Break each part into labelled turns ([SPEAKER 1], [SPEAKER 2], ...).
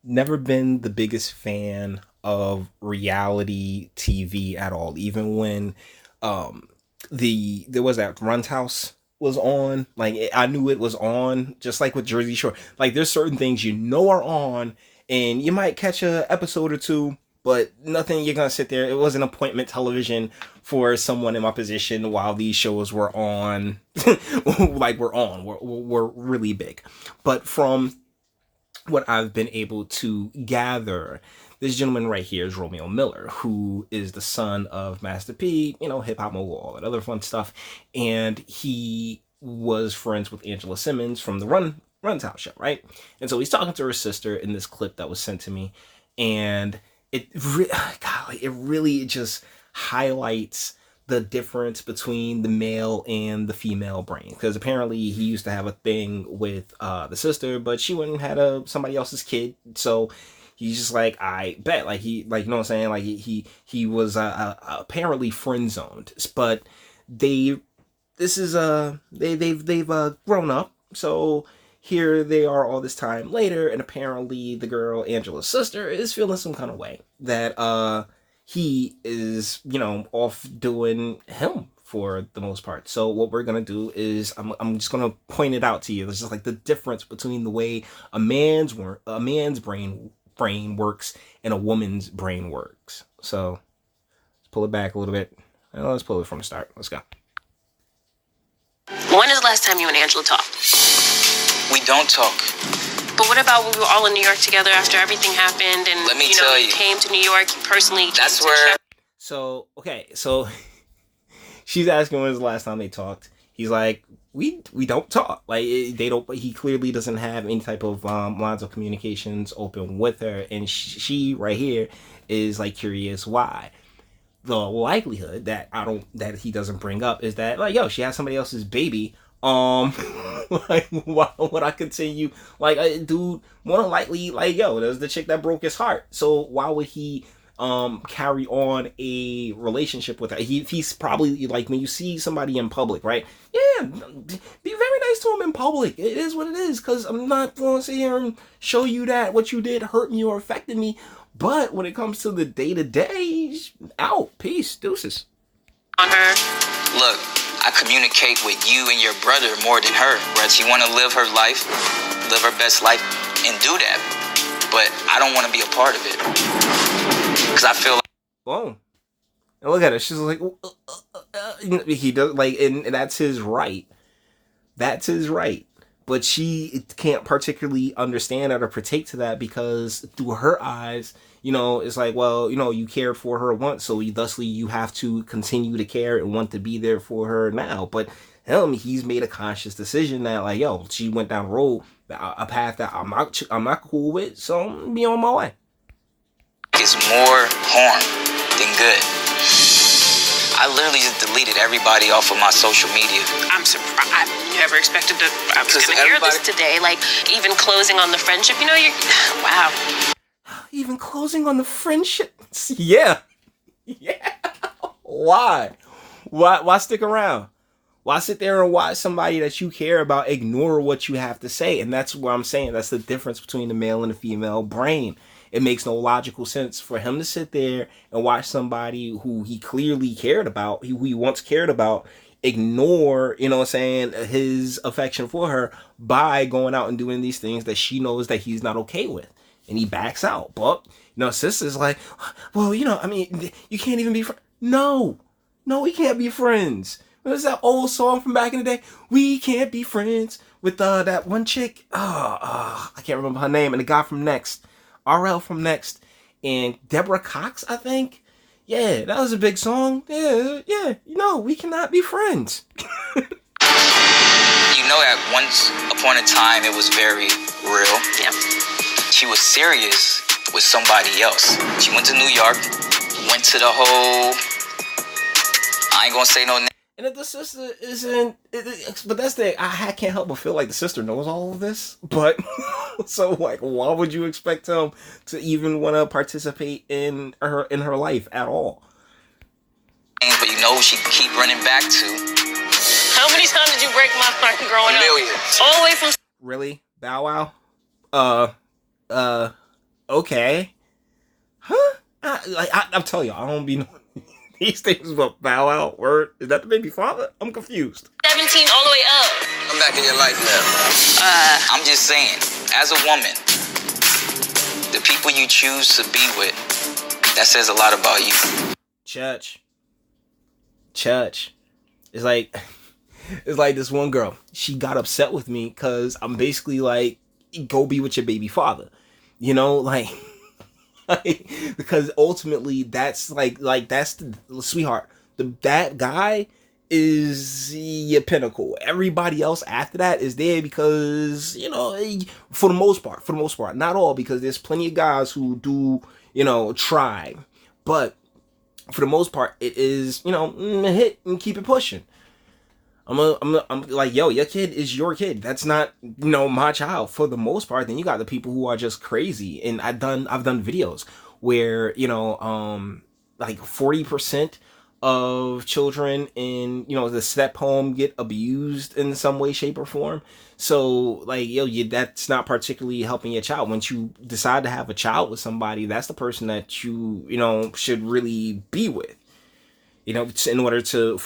[SPEAKER 1] never been the biggest fan of reality TV at all. Even when um there was that Run's House was on, I knew it was on, just like with Jersey Shore. Like there's certain things you know are on, and you might catch a episode or two, but nothing you're gonna sit there. It wasn't appointment television for someone in my position while these shows were on, were really big. But from what I've been able to gather, this gentleman right here is Romeo Miller, who is the son of Master P, hip hop mogul, all that other fun stuff. And he was friends with Angela Simmons from the Run's House show, right? And so he's talking to her sister in this clip that was sent to me. And it really just highlights the difference between the male and the female brain, because apparently he used to have a thing with the sister, but she wouldn't had somebody else's kid, so he's just like, I bet, you know what I'm saying, he was apparently friend zoned, but they've grown up, so here they are all this time later, and apparently the girl, Angela's sister, is feeling some kind of way that he is, off doing him for the most part. So what we're gonna do is I'm just gonna point it out to you. It's just like the difference between the way a man's brain works and a woman's brain works. So let's pull it back a little bit. Let's pull it from the start. Let's go.
[SPEAKER 2] When is the last time you and Angela talked?
[SPEAKER 3] We don't talk.
[SPEAKER 2] But what about when we were all in New York together after everything happened, and
[SPEAKER 3] let me tell you,
[SPEAKER 2] came to New York, you personally.
[SPEAKER 3] That's where.
[SPEAKER 1] So she's asking when was the last time they talked. He's like, we don't talk. Like they don't. He clearly doesn't have any type of lines of communications open with her, and she right here is like curious why. The likelihood that he doesn't bring up is that she has somebody else's baby. Why would I continue? Dude, more than likely, there's the chick that broke his heart. So why would he carry on a relationship with her? He's probably like, when you see somebody in public, right? Yeah, be very nice to him in public. It is what it is, because I'm not going to sit here and show you that what you did hurt me or affected me. But when it comes to the day-to-day, out. Peace. Deuces.
[SPEAKER 2] On her.
[SPEAKER 3] Look, I communicate with you and your brother more than her, right? She want to live her life, live her best life, and do that. But I don't want to be a part of it. Because I feel like...
[SPEAKER 1] Boom. And look at her. She's like... he does, and that's his right. That's his right. But she can't particularly understand that or partake to that, because through her eyes, it's like, well, you cared for her once, so thusly you have to continue to care and want to be there for her now. But he's made a conscious decision that she went down the road, a path that I'm not cool with, so I'm gonna be on my way.
[SPEAKER 3] It's more harm than good. I literally just deleted everybody off of my social media.
[SPEAKER 2] I'm surprised. I never expected to. I was going to hear this today. Even closing on the friendship. You're... Wow.
[SPEAKER 1] Even closing on the friendship? Yeah. Yeah. Why? Why stick around? Why sit there and watch somebody that you care about ignore what you have to say? And that's what I'm saying. That's the difference between the male and the female brain. It makes no logical sense for him to sit there and watch somebody who he clearly cared about, who he once cared about, ignore, his affection for her by going out and doing these things that she knows that he's not okay with. And he backs out. But, sister's like, well, you can't even be friends. No, we can't be friends. What is that old song from back in the day? We can't be friends with that one chick. I can't remember her name. And the guy from Next. RL from Next. And Deborah Cox, I think. Yeah, that was a big song. Yeah. We cannot be friends.
[SPEAKER 3] At once upon a time, it was very real.
[SPEAKER 2] Yeah.
[SPEAKER 3] She was serious with somebody else. She went to New York, went to the whole... I ain't gonna say no name.
[SPEAKER 1] And if the sister isn't... But that's I can't help but feel like the sister knows all of this. But, so, why would you expect him to even want to participate in her life at all?
[SPEAKER 3] But she keep running back to...
[SPEAKER 2] How many times did you break my heart growing up?
[SPEAKER 3] Millions.
[SPEAKER 2] All the way from...
[SPEAKER 1] Really? Bow Wow? Okay. Huh? I'm telling you, I don't be knowing these things about Bow Wow. Word. Is that the baby father? I'm confused.
[SPEAKER 2] 17 all the way up.
[SPEAKER 3] I'm back in your life now. I'm just saying, as a woman, the people you choose to be with, that says a lot about you.
[SPEAKER 1] Church. It's like this one girl. She got upset with me because I'm basically like, go be with your baby father. You know, like because ultimately that's that's the sweetheart. That guy is your pinnacle. Everybody else after that is there because, you know, for the most part, not all, because there's plenty of guys who do, you know, try, but for the most part, it is, you know, hit and keep it pushing. I'm like, yo, your kid is your kid. That's not, you know, my child for the most part. Then you got the people who are just crazy. And I've done videos where, you know, like 40% of children in, you know, the step home get abused in some way, shape, or form. So, like, yo, that's not particularly helping your child. Once you decide to have a child with somebody, that's the person that you know, should really be with. You know, in order to,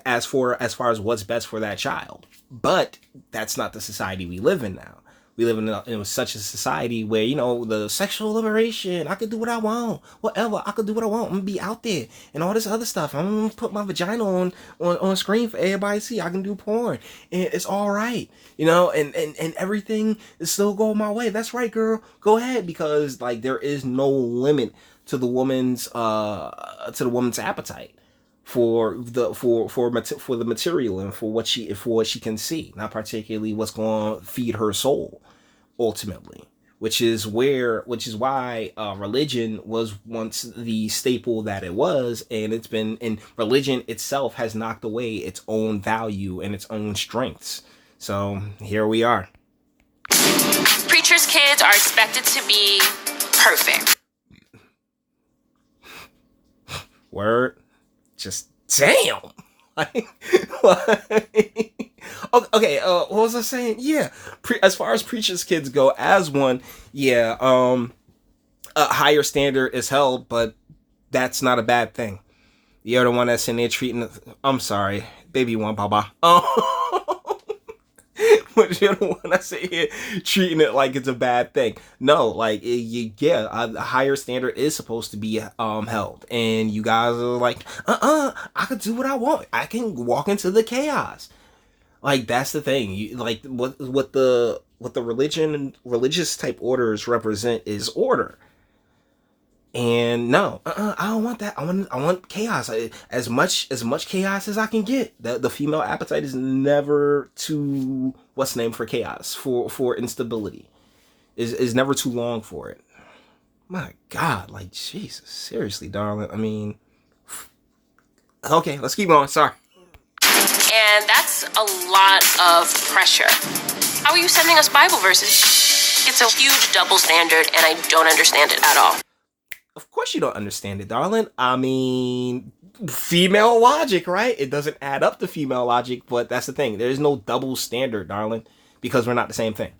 [SPEAKER 1] as far as what's best for that child. But that's not the society we live in now. We live in such a society where, you know, the sexual liberation, I could do what I want, whatever, I could do what I want, I'm gonna be out there, and all this other stuff. I'm gonna put my vagina on screen for everybody to see. I can do porn, and it's all right, you know, and everything is still going my way. That's right, girl, go ahead, because like there is no limit to the woman's appetite for the material and for what she can see, not particularly what's going to feed her soul ultimately, which is why religion was once the staple that it was, and it's been, and religion itself has knocked away its own value and its own strengths. So here we are.
[SPEAKER 2] Preachers' kids are expected to be perfect.
[SPEAKER 1] Word. Just damn. Okay, what was I saying? Yeah, as far as preachers' kids go, as one, yeah, a higher standard is held, but that's not a bad thing. You're the one that's in there treating. I'm sorry, baby one, baba. But you're the one that's in here treating it like it's a bad thing. No, like, a higher standard is supposed to be held, and you guys are like, I could do what I want. I can walk into the chaos. Like, that's the thing. You, like, what the religious type orders represent is order. And no, I don't want that. I want chaos. As much chaos as I can get. The female appetite is never too, what's the name for chaos, for instability. Is never too long for it. My God, like, Jesus, seriously, darling. I mean, okay, let's keep going. Sorry.
[SPEAKER 2] And that's a lot of pressure. How are you sending us Bible verses? It's a huge double standard, and I don't understand it at all.
[SPEAKER 1] Of course you don't understand it, darling. I mean, female logic, right? It doesn't add up to female logic, but that's the thing. There's no double standard, darling, because we're not the same thing.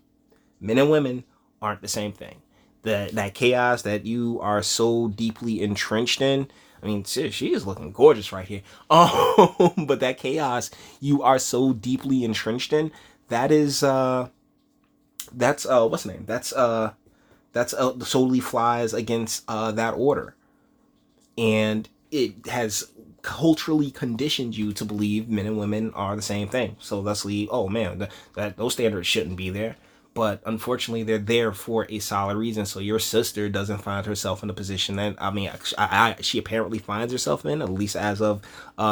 [SPEAKER 1] Men and women aren't the same thing. That chaos that you are so deeply entrenched in. I mean, sis, she is looking gorgeous right here. But that chaos you are so deeply entrenched in, that is what's the name? That's solely flies against that order. And it has culturally conditioned you to believe men and women are the same thing. So thusly, oh man, those standards shouldn't be there. But unfortunately, they're there for a solid reason. So your sister doesn't find herself in a position that, I mean, she apparently finds herself in, at least as of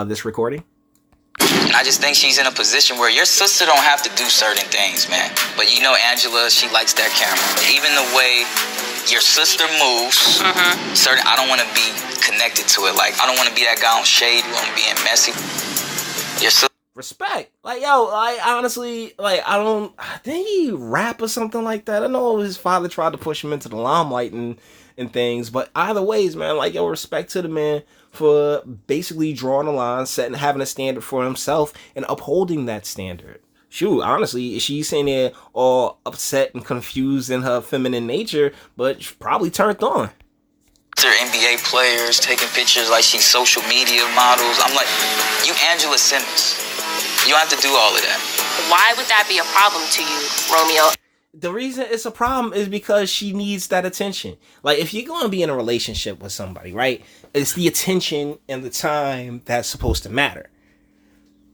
[SPEAKER 1] this recording.
[SPEAKER 3] I just think she's in a position where your sister don't have to do certain things, man. But you know, Angela, she likes that camera. Even the way your sister moves, I don't want to be connected to it. Like, I don't want to be that guy on shade room being messy. Your sister.
[SPEAKER 1] Respect. Like, yo, I honestly, like, didn't he rap or something like that? I know his father tried to push him into the limelight and things, but either ways, man, like, yo, respect to the man for basically drawing a line, having a standard for himself and upholding that standard. shoot, honestly, she's sitting there all upset and confused in her feminine nature, but probably turned on.
[SPEAKER 3] They're NBA players taking pictures like she's social media models. I'm like, you Angela Simmons. You don't have to do all of that.
[SPEAKER 2] Why would that be a problem to you, Romeo?
[SPEAKER 1] The reason it's a problem is because she needs that attention. Like, if you're going to be in a relationship with somebody, right, it's the attention and the time that's supposed to matter.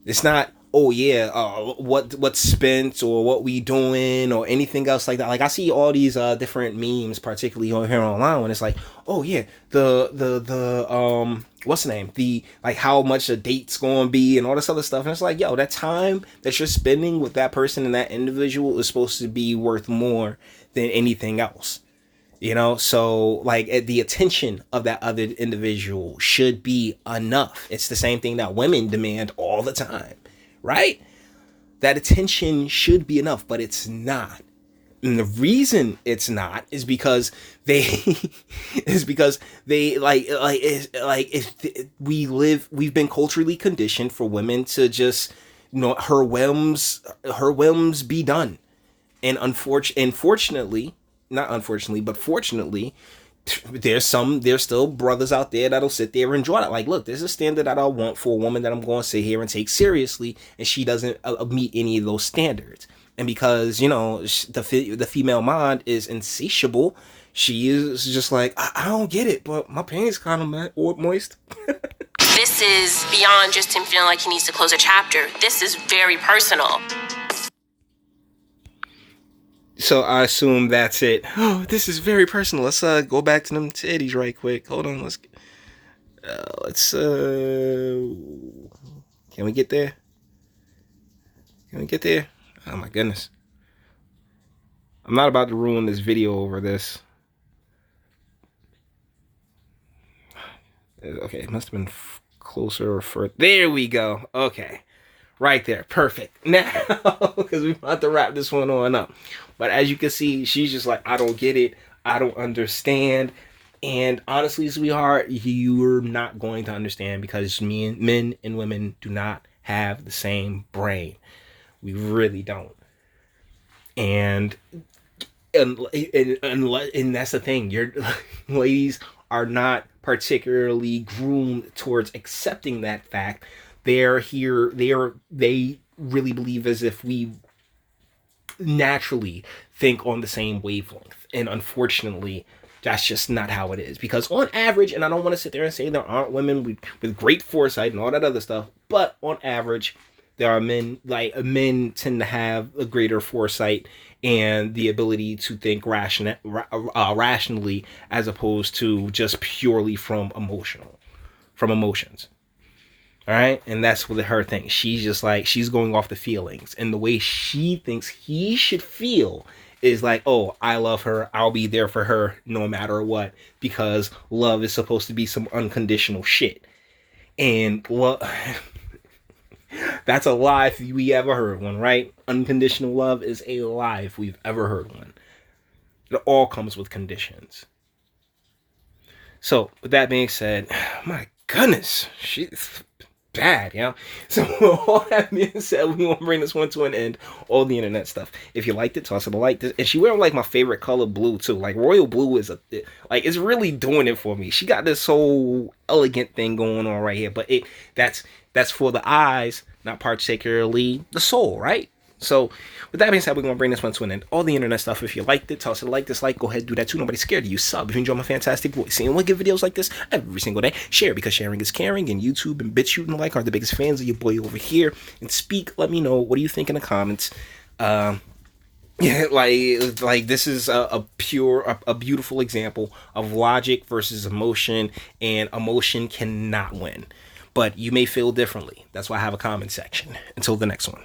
[SPEAKER 1] It's not, oh yeah, what's spent or what we doing or anything else like that. Like, I see all these different memes, particularly on here online, when it's like, oh yeah, the what's the name? The, like, how much a date's gonna be and all this other stuff. And it's like, yo, that time that you're spending with that person and that individual is supposed to be worth more than anything else. You know, so like the attention of that other individual should be enough. It's the same thing that women demand all the time, right? That attention should be enough, but it's not. And the reason it's not is because we've been culturally conditioned for women to just, you know, her whims be done. And fortunately, there's still brothers out there that'll sit there and enjoy that. Like, look, there's a standard that I want for a woman that I'm going to sit here and take seriously, and she doesn't meet any of those standards. And because, you know, the female mind is insatiable, she is just like, I don't get it, but my panties kind of moist.
[SPEAKER 2] This is beyond just him feeling like he needs to close a chapter. This is very personal.
[SPEAKER 1] So I assume that's it. Oh, this is very personal. Let's go back to them titties right quick. Hold on. Can we get there? Oh my goodness. I'm not about to ruin this video over this. Okay, it must have been closer or further. There we go. Okay. Right there. Perfect. Now, because we're about to wrap this one on up. But as you can see, she's just like, I don't get it. I don't understand. And honestly, sweetheart, you're not going to understand because men and women do not have the same brain. We really don't. And that's the thing. Your ladies are not particularly groomed towards accepting that fact. They really believe as if we naturally think on the same wavelength. And unfortunately, that's just not how it is. Because on average, and I don't want to sit there and say there aren't women with great foresight and all that other stuff, but on average, there are men tend to have a greater foresight and the ability to think rationally as opposed to just purely from emotions. All right. And that's what her thing. She's just like, she's going off the feelings, and the way she thinks he should feel is like, oh, I love her. I'll be there for her no matter what, because love is supposed to be some unconditional shit. And that's a lie if we ever heard one, right? Unconditional love is a lie if we've ever heard one. It all comes with conditions. So with that being said, my goodness, she's bad, you know? So all that being said, we want to bring this one to an end. All the internet stuff. If you liked it, toss it a like. And she wearing like my favorite color, blue, too. Like royal blue is it's really doing it for me. She got this whole elegant thing going on right here, but that's for the eyes, not particularly the soul, right? So with that being said, we're going to bring this one to an end. All the internet stuff, if you liked it, toss it a like, dislike, go ahead and do that too. Nobody's scared of you. Sub if you enjoy my fantastic voice. And we'll get videos like this every single day. Share, because sharing is caring, and YouTube and BitChute and the like are the biggest fans of your boy over here. And speak, let me know, what do you think in the comments? Yeah, like this is a beautiful example of logic versus emotion, and emotion cannot win. But you may feel differently. That's why I have a comment section. Until the next one.